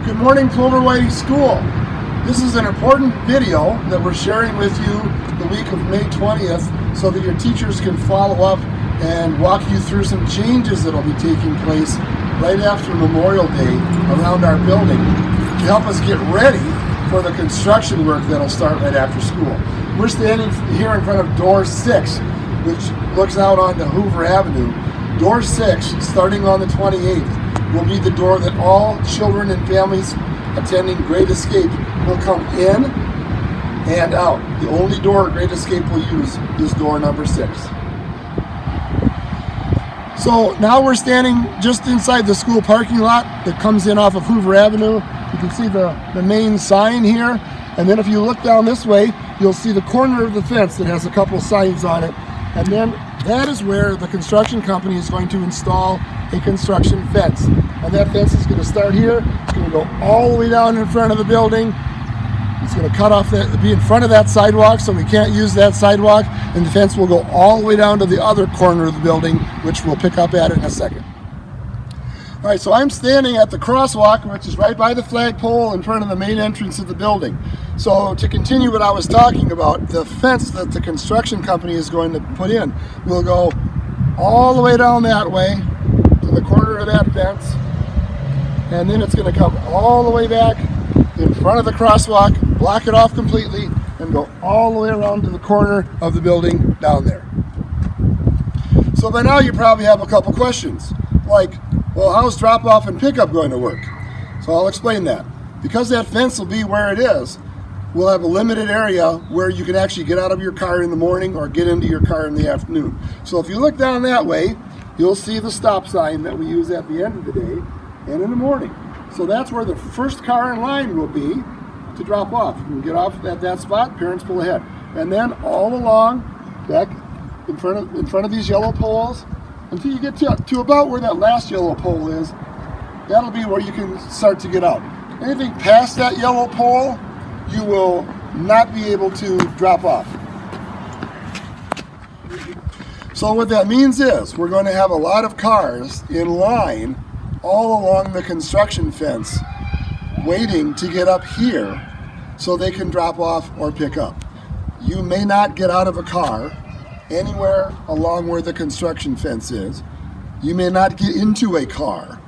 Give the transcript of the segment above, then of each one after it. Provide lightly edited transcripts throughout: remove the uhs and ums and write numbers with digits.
Good morning, Plover-Whiting School. This is an important video that we're sharing with you the week of May 20th so that your teachers can follow up and walk you through some changes that will be taking place right after Memorial Day around our building to help us get ready for the construction work that will start right after school. We're standing here in front of door 6, which looks out onto Hoover Avenue. Door 6, starting on the 28th, will be the door that all children and families attending Great Escape will come in and out. The only door Great Escape will use is door number 6. So now we're standing just inside the school parking lot that comes in off of Hoover Avenue. You can see the main sign here, and then if you look down this way, you'll see the corner of the fence that has a couple signs on it, and then that is where the construction company is going to install a construction fence. And that fence is going to start here. It's going to go all the way down in front of the building. It's going to cut off be in front of that sidewalk, so we can't use that sidewalk. And the fence will go all the way down to the other corner of the building, which we'll pick up at in a second. All right, so I'm standing at the crosswalk, which is right by the flagpole in front of the main entrance of the building. So to continue what I was talking about, the fence that the construction company is going to put in will go all the way down that way to the corner of that fence, and then it's going to come all the way back in front of the crosswalk, block it off completely, and go all the way around to the corner of the building down there. So by now you probably have a couple questions, like, well, how's drop-off and pickup going to work? So I'll explain that. Because that fence will be where it is, we'll have a limited area where you can actually get out of your car in the morning or get into your car in the afternoon. So if you look down that way, you'll see the stop sign that we use at the end of the day and in the morning. So that's where the first car in line will be to drop off. You can get off at that spot, parents pull ahead. And then all along, back in front of these yellow poles, until you get to about where that last yellow pole is, that'll be where you can start to get out. Anything past that yellow pole, you will not be able to drop off. So what that means is we're going to have a lot of cars in line all along the construction fence waiting to get up here so they can drop off or pick up. You may not get out of a car anywhere along where the construction fence is. You may not get into a car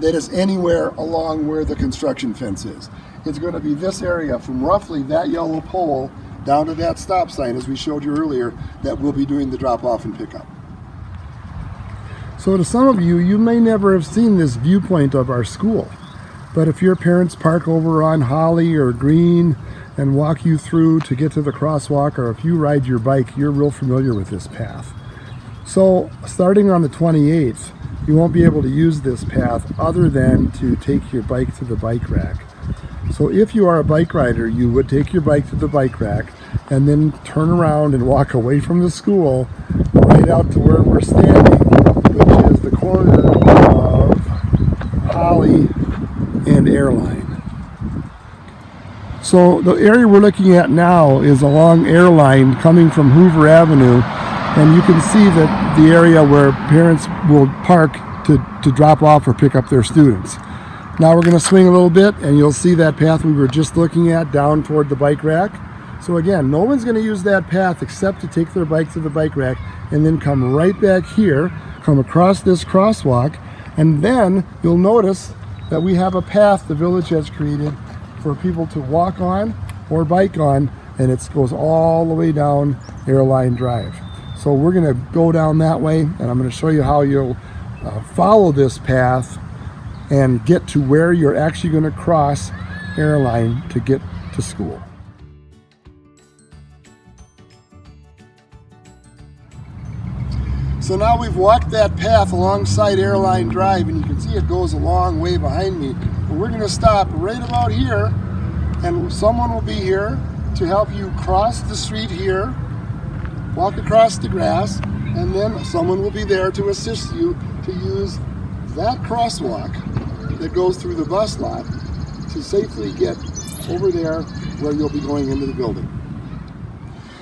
that is anywhere along where the construction fence is. It's going to be this area from roughly that yellow pole down to that stop sign, as we showed you earlier, that we'll be doing the drop-off and pickup. So to some of you, you may never have seen this viewpoint of our school, but if your parents park over on Holly or Green and walk you through to get to the crosswalk, or if you ride your bike, you're real familiar with this path. So starting on the 28th, you won't be able to use this path other than to take your bike to the bike rack. So if you are a bike rider, you would take your bike to the bike rack and then turn around and walk away from the school right out to where we're standing, which is the corner of Holly and Airline. So the area we're looking at now is along Airline coming from Hoover Avenue, and you can see that the area where parents will park to drop off or pick up their students. Now we're going to swing a little bit and you'll see that path we were just looking at down toward the bike rack. So again, no one's going to use that path except to take their bike to the bike rack and then come right back here, come across this crosswalk, and then you'll notice that we have a path the village has created for people to walk on or bike on, and it goes all the way down Airline Drive. So we're going to go down that way, and I'm going to show you how you'll follow this path and get to where you're actually going to cross Airline to get to school. So now we've walked that path alongside Airline Drive, and you can see it goes a long way behind me. But we're going to stop right about here, and someone will be here to help you cross the street here, walk across the grass, and then someone will be there to assist you to use that crosswalk that goes through the bus lot to safely get over there where you'll be going into the building.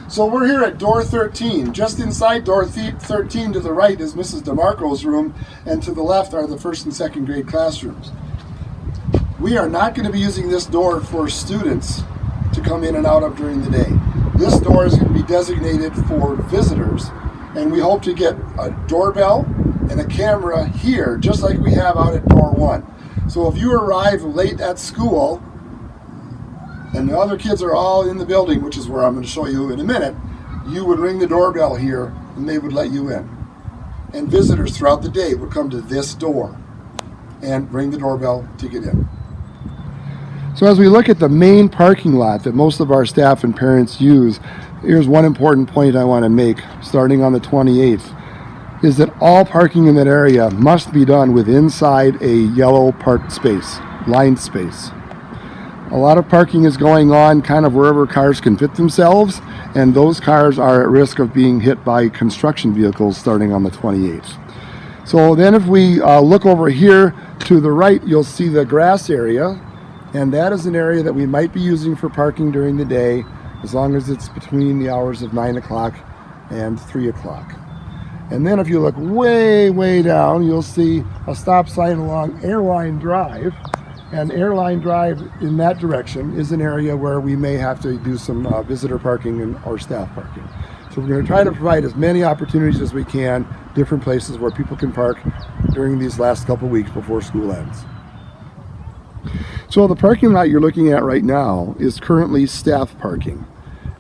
So we're here at door 13. Just inside door 13 to the right is Mrs. DeMarco's room, and to the left are the first and second grade classrooms. We are not going to be using this door for students to come in and out of during the day. This door is going to be designated for visitors, and we hope to get a doorbell and a camera here, just like we have out at door 1. So if you arrive late at school and the other kids are all in the building, which is where I'm going to show you in a minute, you would ring the doorbell here and they would let you in. And visitors throughout the day would come to this door and ring the doorbell to get in. So as we look at the main parking lot that most of our staff and parents use, here's one important point I want to make starting on the 28th, is that all parking in that area must be done with inside a yellow parked space, lined space. A lot of parking is going on kind of wherever cars can fit themselves, and those cars are at risk of being hit by construction vehicles starting on the 28th. So then if we look over here to the right, you'll see the grass area, and that is an area that we might be using for parking during the day, as long as it's between the hours of 9 o'clock and 3 o'clock. And then if you look way, way down, you'll see a stop sign along Airline Drive. And Airline Drive in that direction is an area where we may have to do some visitor parking or staff parking. So we're going to try to provide as many opportunities as we can, different places where people can park during these last couple weeks before school ends. So the parking lot you're looking at right now is currently staff parking.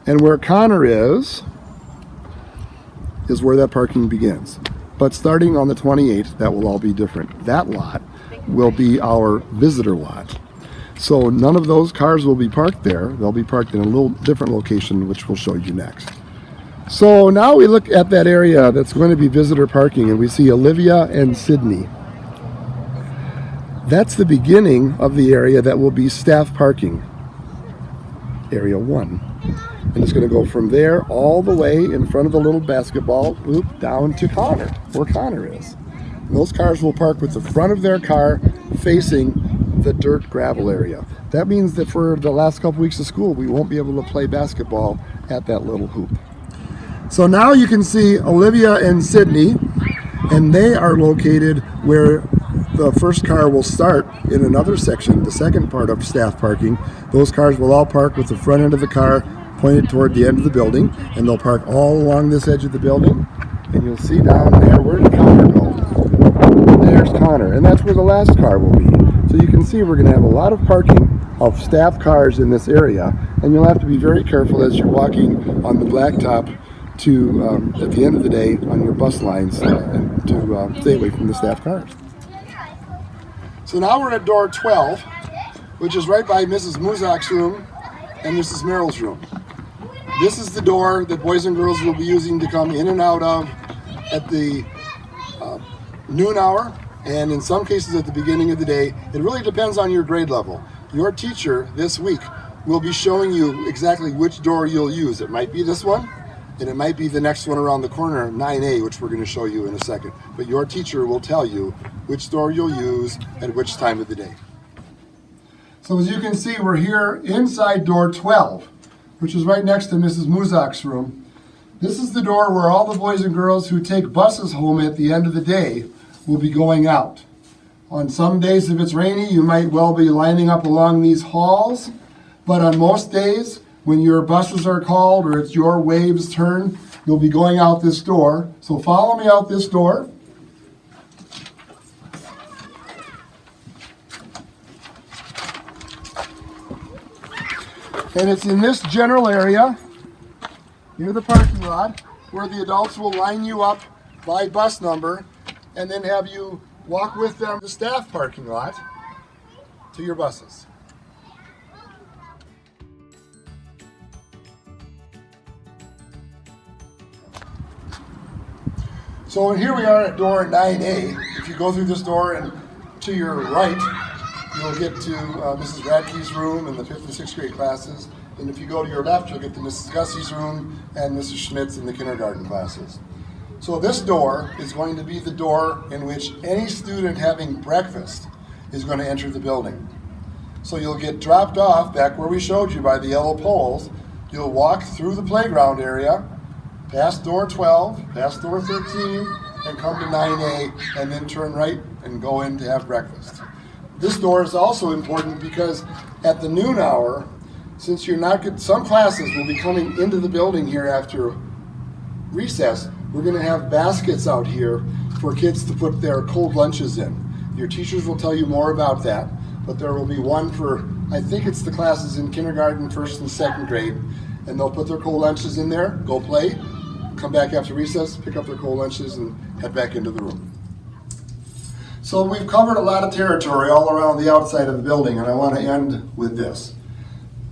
And where Connor is where that parking begins. But starting on the 28th, that will all be different. That lot will be our visitor lot. So none of those cars will be parked there. They'll be parked in a little different location, which we'll show you next. So now we look at that area that's going to be visitor parking, and we see Olivia and Sydney. That's the beginning of the area that will be staff parking, area 1. And it's going to go from there all the way in front of the little basketball hoop down to Connor, where Connor is. And those cars will park with the front of their car facing the dirt gravel area. That means that for the last couple weeks of school, we won't be able to play basketball at that little hoop. So now you can see Olivia and Sydney, and they are located where the first car will start in another section, the second part of staff parking. Those cars will all park with the front end of the car pointed toward the end of the building, and they'll park all along this edge of the building. And you'll see down there, where did Connor go? There's Connor, and that's where the last car will be. So you can see we're going to have a lot of parking of staff cars in this area, and you'll have to be very careful as you're walking on the blacktop to, at the end of the day, on your bus lines, and to stay away from the staff cars. So now we're at door 12, which is right by Mrs. Muzak's room and Mrs. Merrill's room. This is the door that boys and girls will be using to come in and out of at the noon hour, and in some cases at the beginning of the day. It really depends on your grade level. Your teacher this week will be showing you exactly which door you'll use. It might be this one, and it might be the next one around the corner, 9A, which we're going to show you in a second. But your teacher will tell you which door you'll use at which time of the day. So as you can see, we're here inside door 12, which is right next to Mrs. Muzak's room. This is the door where all the boys and girls who take buses home at the end of the day will be going out. On some days, if it's rainy, you might well be lining up along these halls, but on most days, when your buses are called or it's your wave's turn, you'll be going out this door. So follow me out this door. And it's in this general area, near the parking lot, where the adults will line you up by bus number and then have you walk with them to the staff parking lot to your buses. So here we are at door 9A. If you go through this door and to your right, you'll get to Mrs. Radke's room and the 5th and 6th grade classes. And if you go to your left, you'll get to Mrs. Gussie's room and Mrs. Schmidt's in the kindergarten classes. So this door is going to be the door in which any student having breakfast is going to enter the building. So you'll get dropped off back where we showed you by the yellow poles. You'll walk through the playground area, past door 12, past door 13, and come to 9A, and then turn right and go in to have breakfast. This door is also important because at the noon hour, since you're not good, some classes will be coming into the building here after recess. We're going to have baskets out here for kids to put their cold lunches in. Your teachers will tell you more about that, but there will be one for, I think it's the classes in kindergarten, first and second grade, and they'll put their cold lunches in there, go play, come back after recess, pick up their cold lunches, and head back into the room. So we've covered a lot of territory all around the outside of the building, and I want to end with this.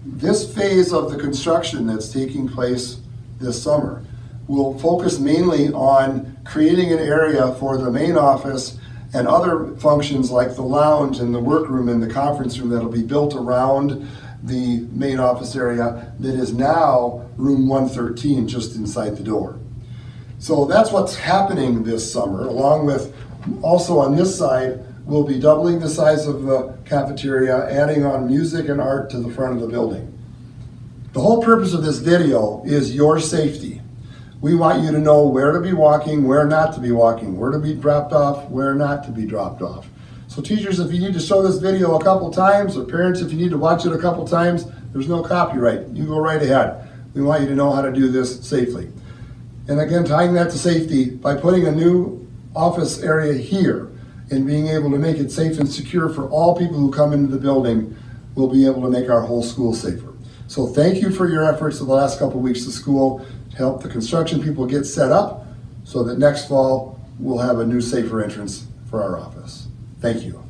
This phase of the construction that's taking place this summer will focus mainly on creating an area for the main office and other functions like the lounge and the workroom and the conference room that'll be built around the main office area that is now room 113 just inside the door. So that's what's happening this summer, along with also on this side, we'll be doubling the size of the cafeteria, adding on music and art to the front of the building. The whole purpose of this video is your safety. We want you to know where to be walking, where not to be walking, where to be dropped off, where not to be dropped off. So teachers, if you need to show this video a couple times, or parents, if you need to watch it a couple times, there's no copyright. You go right ahead. We want you to know how to do this safely. And again, tying that to safety, by putting a new office area here and being able to make it safe and secure for all people who come into the building, we'll be able to make our whole school safer. So thank you for your efforts of the last couple of weeks of school to help the construction people get set up so that next fall we'll have a new safer entrance for our office. Thank you.